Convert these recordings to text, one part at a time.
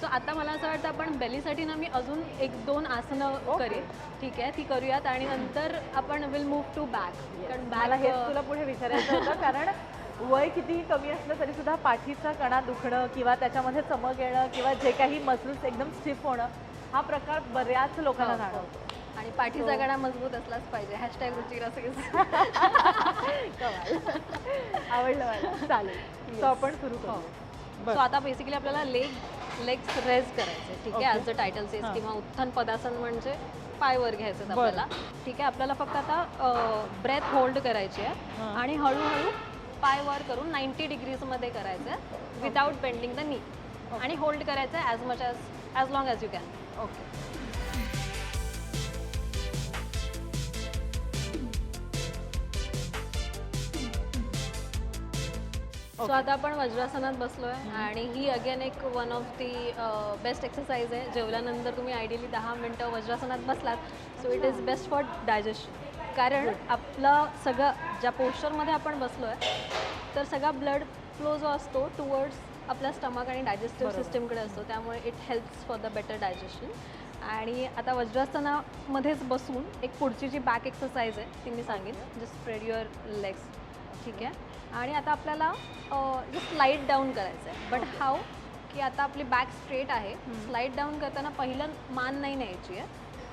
So आता मला असं वाटतं आपण बेलीसाठी ना मी अजून 1-2 आसनं करेन. ठीक आहे, ती करूयात आणि नंतर आपण विल मूव्ह टू बॅक. कारण मला हेच तुला पुढे विचारायचं होतं कारण वय कितीही कमी असलं तरी सुद्धा पाठीचा कणा दुखणं किंवा त्याच्यामध्ये चमक येणं किंवा जे काही मसल्स एकदम स्टिफ होणं हा प्रकार बऱ्याच लोकांना जाणवतो. आणि पाठीचा कणा मजबूत असलाच पाहिजे. हॅशटॅग रुचिरा सगळीच. आवडलं मला. चालेल. सो आपण सुरू करू. सो आता बेसिकली आपल्याला लेग्स रेज करायचे. ठीक आहे, ॲज द टायटल सेज. किंवा उत्थान पदासन म्हणजे पायवर घ्यायचं आपल्याला. ठीक आहे, आपल्याला फक्त आता ब्रेथ होल्ड करायची आहे आणि हळूहळू पाय वर करून 90 डिग्रीजमध्ये करायचं आहे विदाउट बेंडिंग द नी. आणि होल्ड करायचं आहे as long as you can. Okay. So आता आपण वज्रासनात बसलोय आणि ही अगेन एक one of the best exercise आहे. जेवल्यानंतर तुम्ही आयडियली 10 मिनटं वज्रासनात बसलात so it is best for digestion. कारण आपलं सगळं ज्या पोश्चरमध्ये आपण बसलो आहे तर सगळा ब्लड फ्लो जो असतो टुवर्ड्स आपल्या स्टमक आणि डायजेस्टिव्ह सिस्टमकडे असतो. त्यामुळे it helps for the better digestion. आणि आता वज्रासनामध्येच बसून एक पुढची जी बॅक एक्सरसाइज आहे ती मी सांगेन. Just spread your legs. ठीक आहे, आणि आता आपल्याला जस्ट स्लाईड डाऊन करायचं आहे. बट हाऊ की आता आपली बॅक स्ट्रेट आहे. स्लाईड डाऊन करताना पहिलं मान नाही न्यायची आहे.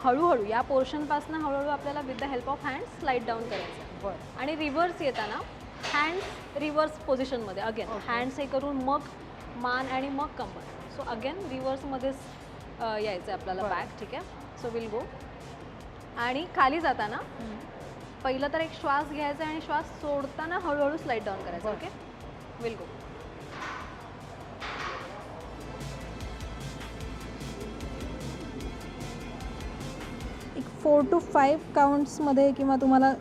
हळूहळू या पोर्शनपासून हळूहळू आपल्याला with the help of hands slide down करायचं आहे. बरं. आणि रिव्हर्स येताना हँड्स रिव्हर्स पोझिशनमध्ये अगेन हँड्स हे करून मग मान आणि मग कंबर. सो अगेन रिव्हर्समध्येच यायचं आहे आपल्याला बॅक. ठीक आहे, सो विल गो. आणि खाली जाताना पहिलं तर एक श्वास घ्यायचा आणि श्वास सोडताना हळूहळू स्लाईड डाऊन करायचं. Okay, will go. एक 4 to 5 काउंट्समध्ये किंवा तुम्हाला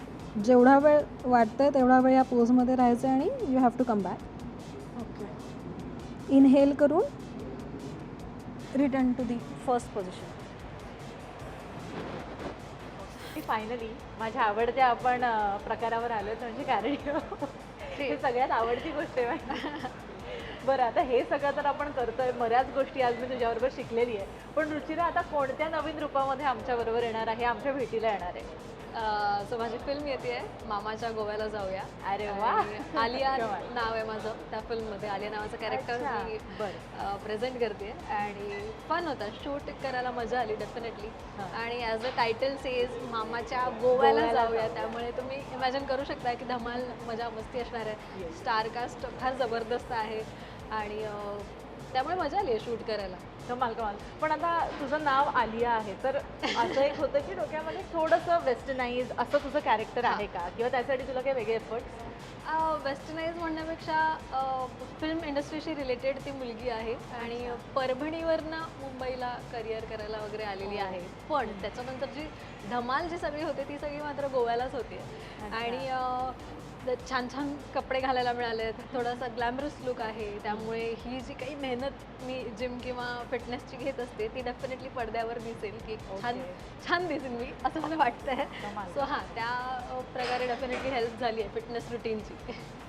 जेवढा वेळ वाटतंय तेवढा वेळ या पोजमध्ये राहायचं आणि you have to come back. Okay. Inhale करून return to the first position. Finally माझ्या आवडत्या आपण प्रकारावर आलो म्हणजे कॅरेडिओ. हे सगळ्यात आवडती गोष्ट आहे माझी. बरं, आता हे सगळं तर आपण करतोय, बऱ्याच गोष्टी आज मी तुझ्याबरोबर शिकलेली आहे. पण रुचिरा आता कोणत्या नवीन रूपामध्ये आमच्याबरोबर येणार आहे, आमच्या भेटीला येणार आहे? सो माझी फिल्म येते मामाच्या गोव्याला जाऊया. अरे वा. आलिया नाव आहे माझं त्या फिल्ममध्ये. आलिया नावाचं कॅरेक्टर मी प्रेझेंट करते आणि फन होता. शूट करायला मजा आली डेफिनेटली. आणि ॲज अ टायटल सेज मामाच्या गोव्याला जाऊया. त्यामुळे तुम्ही इमॅजिन करू शकता की धमाल मजा मस्ती असणार आहे. स्टारकास्ट फार जबरदस्त आहे आणि त्यामुळे मजा आली आहे शूट करायला. कमाल. पण आता तुझं नाव आलिया आहे तर असं एक होतं की डोक्यामध्ये थोडंसं वेस्टर्नाइज असं तुझं कॅरेक्टर आहे का, किंवा त्यासाठी तुला काही वेगळे एफर्ट्स? वेस्टर्नाइज म्हणण्यापेक्षा फिल्म इंडस्ट्रीशी रिलेटेड ती मुलगी आहे आणि परभणीवरनं मुंबईला करिअर करायला वगैरे आलेली आहे. पण त्याच्यानंतर जी धमाल जी सगळी होते ती सगळी मात्र गोव्यालाच होते. आणि छान छान कपडे घालायला मिळालेत, थोडासा ग्लॅमरस लुक आहे. त्यामुळे ही जी काही मेहनत मी जिम किंवा फिटनेसची घेत असते ती डेफिनेटली पडद्यावर दिसेल की छान दिसेल मी, असं मला वाटतं आहे. सो हां, त्या प्रकारे डेफिनेटली हेल्प झाली आहे फिटनेस रुटीनची.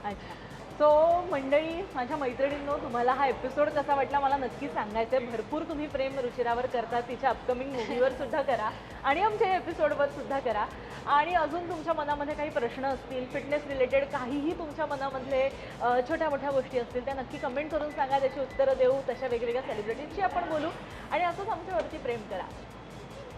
अच्छा. सो मंडळी, माझ्या मैत्रिणींनो, तुम्हाला हा एपिसोड कसा वाटला मला नक्की सांगायचं आहे. भरपूर तुम्ही प्रेम रुचिरावर करता, तिच्या अपकमिंग मूवीवर सुद्धा करा आणि आमच्या एपिसोडवर सुद्धा करा. आणि अजून तुमच्या मनामध्ये काही प्रश्न असतील, फिटनेस रिलेटेड काहीही तुमच्या मनामधले छोट्या मोठ्या गोष्टी असतील त्या नक्की कमेंट करून सांगा. त्याची उत्तरं देऊ, तशा वेगवेगळ्या सेलिब्रिटीजशी आपण बोलू आणि असंच आमच्यावरती प्रेम करा.